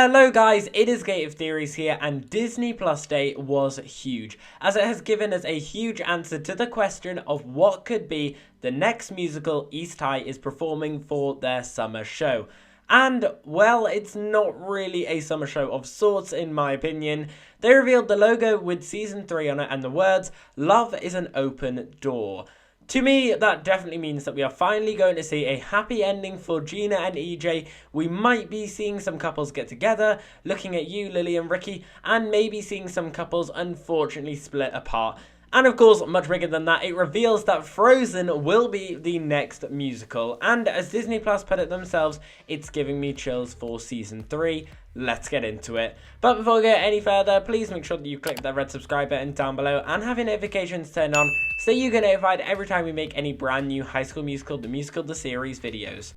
Hello guys, it is Gate of Theories here, and Disney Plus Day was huge, as it has given us a huge answer to the question of what could be the next musical East High is performing for their summer show. And, well, it's not really a summer show of sorts in my opinion. They revealed the logo with Season 3 on it and the words, "Love is an open door." To me, that definitely means that we are finally going to see a happy ending for Gina and EJ. We might be seeing some couples get together, looking at you, Lily and Ricky, and maybe seeing some couples unfortunately split apart. And of course, much bigger than that, it reveals that Frozen will be the next musical. And as Disney Plus put it themselves, it's giving me chills for Season 3. Let's get into it. But before we go any further, please make sure that you click that red subscribe button down below and have your notifications turned on so you get notified every time we make any brand new High School Musical, the Musical, the Series videos.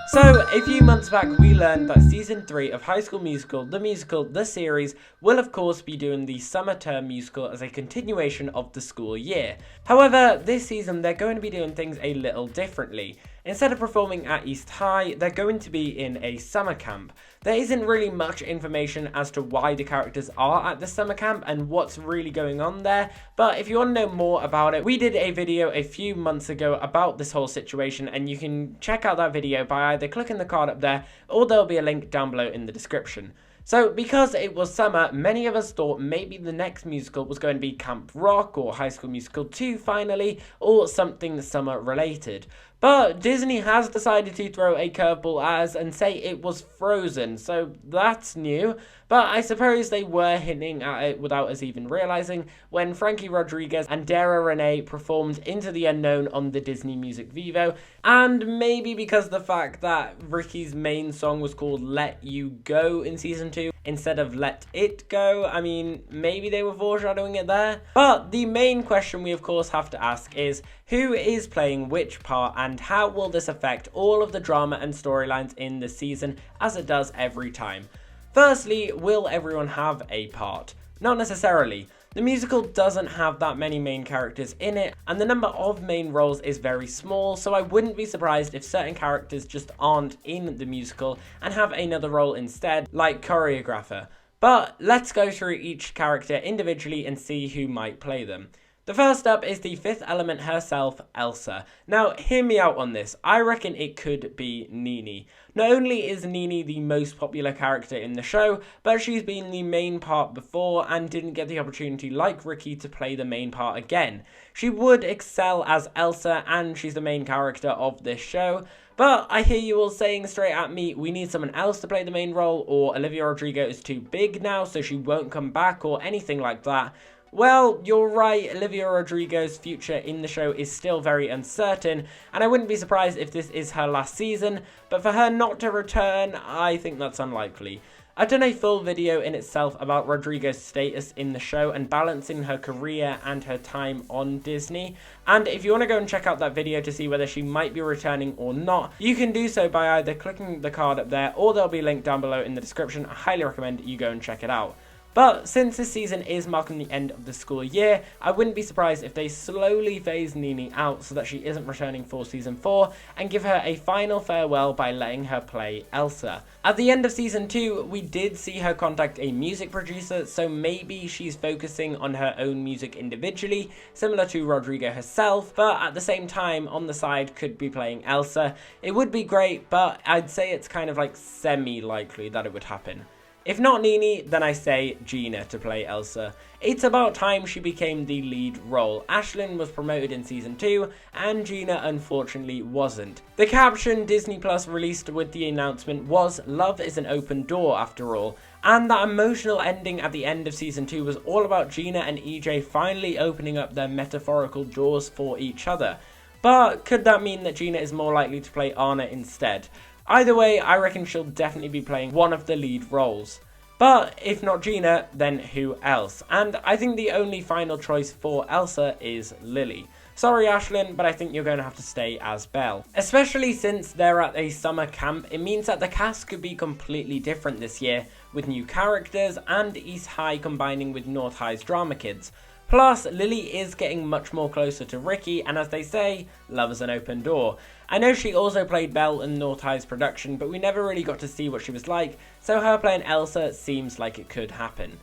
So, a few months back we learned that Season 3 of High School Musical, the Series, will of course be doing the summer term musical as a continuation of the school year. However, this season they're going to be doing things a little differently. Instead of performing at East High, they're going to be in a summer camp. There isn't really much information as to why the characters are at the summer camp and what's really going on there, but if you want to know more about it, we did a video a few months ago about this whole situation, and you can check out that video by either clicking the card up there or there'll be a link down below in the description. So, because it was summer, many of us thought maybe the next musical was going to be Camp Rock or High School Musical 2 finally, or something summer related. But Disney has decided to throw a curveball at us and say it was Frozen, so that's new. But I suppose they were hinting at it without us even realising when Frankie Rodriguez and Dara Renee performed Into the Unknown on the Disney Music Vivo, and maybe because the fact that Ricky's main song was called Let You Go in Season 2 instead of Let It Go. I mean, maybe they were foreshadowing it there. But the main question we of course have to ask is, who is playing which part and how will this affect all of the drama and storylines in the season as it does every time? Firstly, will everyone have a part? Not necessarily. The musical doesn't have that many main characters in it, and the number of main roles is very small, so I wouldn't be surprised if certain characters just aren't in the musical and have another role instead, like choreographer. But let's go through each character individually and see who might play them. The first up is the fifth element herself, Elsa. Now, hear me out on this. I reckon it could be Nini. Not only is Nini the most popular character in the show, but she's been the main part before and didn't get the opportunity like Ricky to play the main part again. She would excel as Elsa and she's the main character of this show. But I hear you all saying straight at me, we need someone else to play the main role, or Olivia Rodrigo is too big now so she won't come back, or anything like that. Well, you're right, Olivia Rodrigo's future in the show is still very uncertain, and I wouldn't be surprised if this is her last season, but for her not to return, I think that's unlikely. I've done a full video in itself about Rodrigo's status in the show and balancing her career and her time on Disney, and if you want to go and check out that video to see whether she might be returning or not, you can do so by either clicking the card up there or there'll be a link down below in the description. I highly recommend you go and check it out. But since this season is marking the end of the school year, I wouldn't be surprised if they slowly phase Nini out so that she isn't returning for Season 4 and give her a final farewell by letting her play Elsa. At the end of Season 2, we did see her contact a music producer, so maybe she's focusing on her own music individually, similar to Rodrigo herself, but at the same time, on the side, could be playing Elsa. It would be great, but I'd say it's kind of like semi-likely that it would happen. If not Nini, then I say Gina to play Elsa. It's about time she became the lead role. Ashlyn was promoted in Season 2, and Gina unfortunately wasn't. The caption Disney Plus released with the announcement was, "Love is an open door after all," and that emotional ending at the end of Season 2 was all about Gina and EJ finally opening up their metaphorical doors for each other. But could that mean that Gina is more likely to play Anna instead? Either way, I reckon she'll definitely be playing one of the lead roles. But if not Gina, then who else? And I think the only final choice for Elsa is Lily. Sorry Ashlyn, but I think you're going to have to stay as Belle. Especially since they're at a summer camp, it means that the cast could be completely different this year, with new characters and East High combining with North High's drama kids. Plus, Lily is getting much more closer to Ricky, and as they say, love is an open door. I know she also played Belle in North High's production, but we never really got to see what she was like, so her playing Elsa seems like it could happen.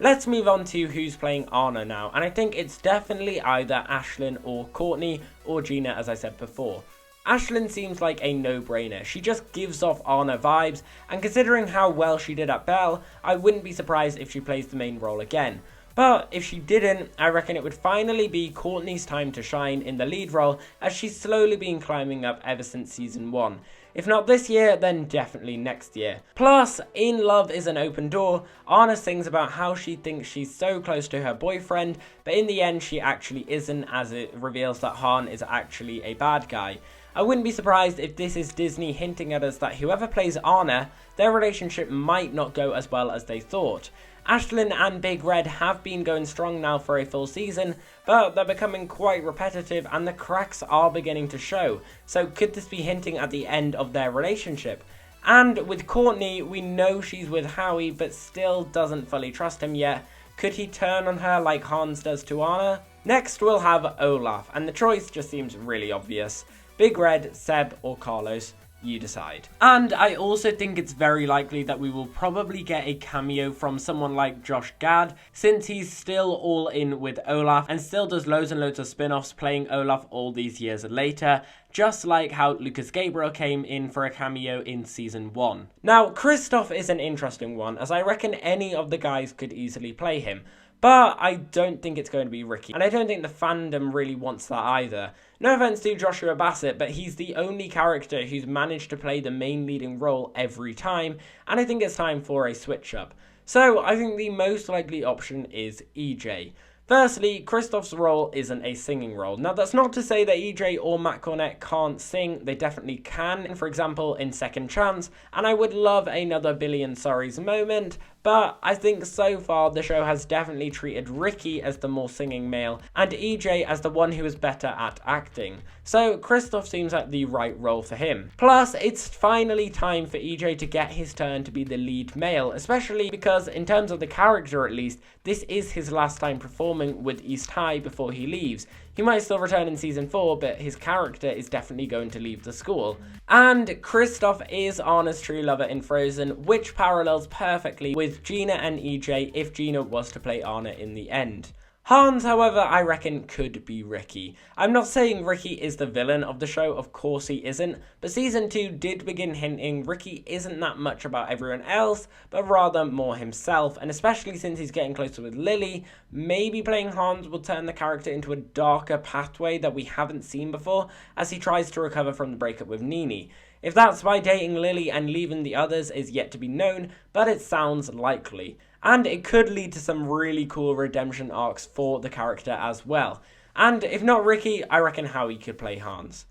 Let's move on to who's playing Anna now, and I think it's definitely either Ashlyn or Courtney or Gina, as I said before. Ashlyn seems like a no-brainer. She just gives off Anna vibes, and considering how well she did at Belle, I wouldn't be surprised if she plays the main role again. But if she didn't, I reckon it would finally be Courtney's time to shine in the lead role, as she's slowly been climbing up ever since season 1. If not this year, then definitely next year. Plus, in Love is an Open Door, Anna sings about how she thinks she's so close to her boyfriend, but in the end she actually isn't, as it reveals that Han is actually a bad guy. I wouldn't be surprised if this is Disney hinting at us that whoever plays Anna, their relationship might not go as well as they thought. Ashlyn and Big Red have been going strong now for a full season, but they're becoming quite repetitive and the cracks are beginning to show, so could this be hinting at the end of their relationship? And with Courtney, we know she's with Howie but still doesn't fully trust him yet. Could he turn on her like Hans does to Anna? Next we'll have Olaf, and the choice just seems really obvious. Big Red, Seb or Carlos? You decide. And I also think it's very likely that we will probably get a cameo from someone like Josh Gad, since he's still all in with Olaf and still does loads and loads of spin-offs playing Olaf all these years later, just like how Lucas Gabriel came in for a cameo in season 1. Now, Kristoff is an interesting one, as I reckon any of the guys could easily play him. But I don't think it's going to be Ricky, and I don't think the fandom really wants that either. No offense to Joshua Bassett, but he's the only character who's managed to play the main leading role every time, and I think it's time for a switch up. So I think the most likely option is EJ. Firstly, Kristoff's role isn't a singing role. Now that's not to say that EJ or Matt Cornett can't sing, they definitely can, for example in Second Chance, and I would love another Billion Sorries moment, but I think so far the show has definitely treated Ricky as the more singing male, and EJ as the one who is better at acting. So Kristoff seems like the right role for him. Plus, it's finally time for EJ to get his turn to be the lead male, especially because in terms of the character at least, this is his last time performing with East High before he leaves. He might still return in season 4, but his character is definitely going to leave the school. And Kristoff is Anna's true lover in Frozen, which parallels perfectly with Gina and EJ if Gina was to play Anna in the end. Hans, however, I reckon could be Ricky. I'm not saying Ricky is the villain of the show, of course he isn't, but season 2 did begin hinting Ricky isn't that much about everyone else, but rather more himself, and especially since he's getting closer with Lily, maybe playing Hans will turn the character into a darker pathway that we haven't seen before, as he tries to recover from the breakup with Nini. If that's by dating Lily and leaving the others is yet to be known, but it sounds likely. And it could lead to some really cool redemption arcs for the character as well. And if not Ricky, I reckon Howie could play Hans.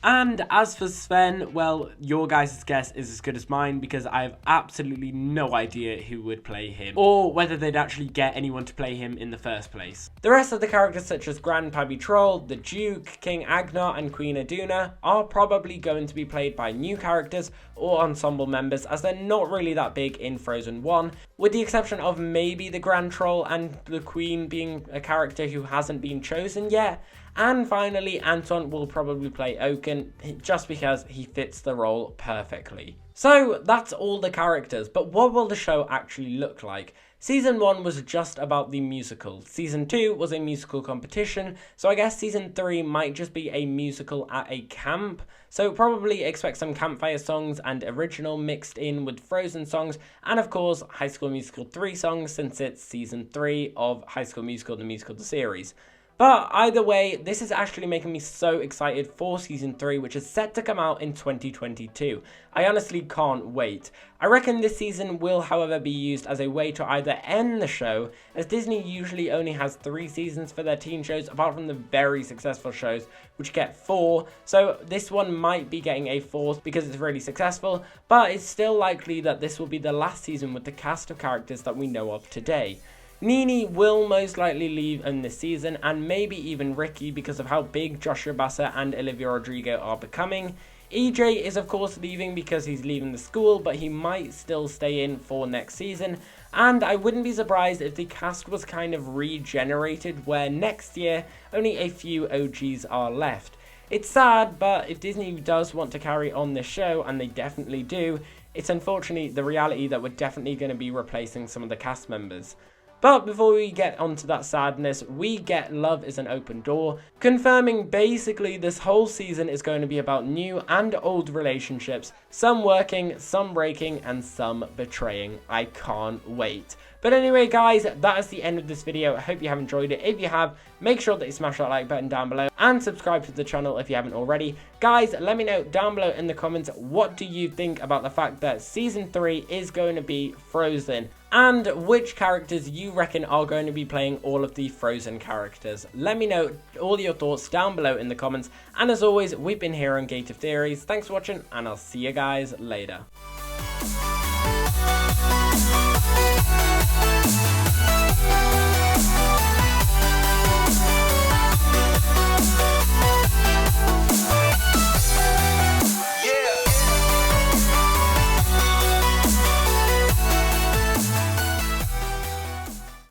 And as for Sven, well, your guys' guess is as good as mine because I have absolutely no idea who would play him, or whether they'd actually get anyone to play him in the first place. The rest of the characters such as Grandpappy Troll, the Duke, King Agnar and Queen Aduna are probably going to be played by new characters or ensemble members, as they're not really that big in Frozen 1, with the exception of maybe the Grand Troll and the Queen being a character who hasn't been chosen yet. And finally, Anton will probably play Oaken, just because he fits the role perfectly. So that's all the characters, but what will the show actually look like? Season 1 was just about the musical, Season 2 was a musical competition, so I guess Season 3 might just be a musical at a camp, so probably expect some campfire songs and original mixed in with Frozen songs, and of course High School Musical 3 songs since it's Season 3 of High School Musical, the musical, the series. But either way, this is actually making me so excited for Season 3, which is set to come out in 2022. I honestly can't wait. I reckon this season will, however, be used as a way to either end the show, as Disney usually only has 3 seasons for their teen shows, apart from the very successful shows, which get 4, so this one might be getting a 4th because it's really successful, but it's still likely that this will be the last season with the cast of characters that we know of today. Nini will most likely leave in this season, and maybe even Ricky because of how big Joshua Bassett and Olivia Rodrigo are becoming. EJ is of course leaving because he's leaving the school, but he might still stay in for next season, and I wouldn't be surprised if the cast was kind of regenerated where next year only a few OGs are left. It's sad, but if Disney does want to carry on this show, and they definitely do, it's unfortunately the reality that we're definitely going to be replacing some of the cast members. But before we get onto that sadness, we get Love is an Open Door, confirming basically this whole season is going to be about new and old relationships, some working, some breaking, and some betraying. I can't wait. But anyway guys, that is the end of this video. I hope you have enjoyed it. If you have, make sure that you smash that like button down below and subscribe to the channel if you haven't already. Guys, let me know down below in the comments, what do you think about the fact that season 3 is going to be Frozen? And which characters you reckon are going to be playing all of the Frozen characters? Let me know all your thoughts down below in the comments. And as always, we've been here on Gate of Theories. Thanks for watching, and I'll see you guys later.